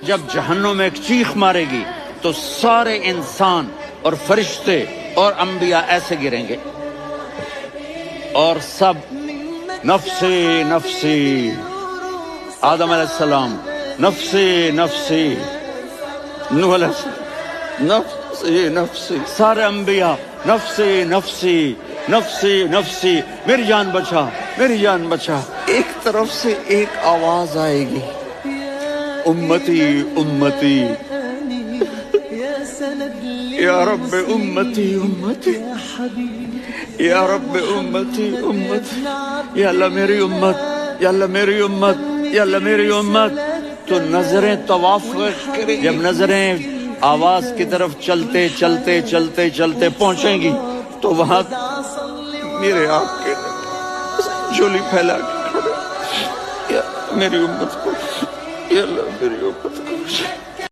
جب جہنم میں ایک چیخ مارے گی تو سارے انسان اور فرشتے اور انبیاء ایسے گریں گے اور سب نفسی نفسی، آدم علیہ السلام نفسی نفسی، نوح علیہ السلام نفسی نفسی، سارے انبیاء نفسی نفسی نفسی نفسی، میری جان بچا میری جان بچا۔ ایک طرف سے ایک آواز آئے گی، امتی امتی، یا رب امتی امتی، یا رب امتی امتی، یا اللہ میری امت، یا اللہ میری امت، یا اللہ میری امت۔ تو نظریں طواف کرے، جب نظریں آواز کی طرف چلتے چلتے چلتے چلتے پہنچیں گی تو وہاں میرے آپ کے جھولی پھیلا کے کھڑے، یا میری امت کو، یا اللہ میری امت کو۔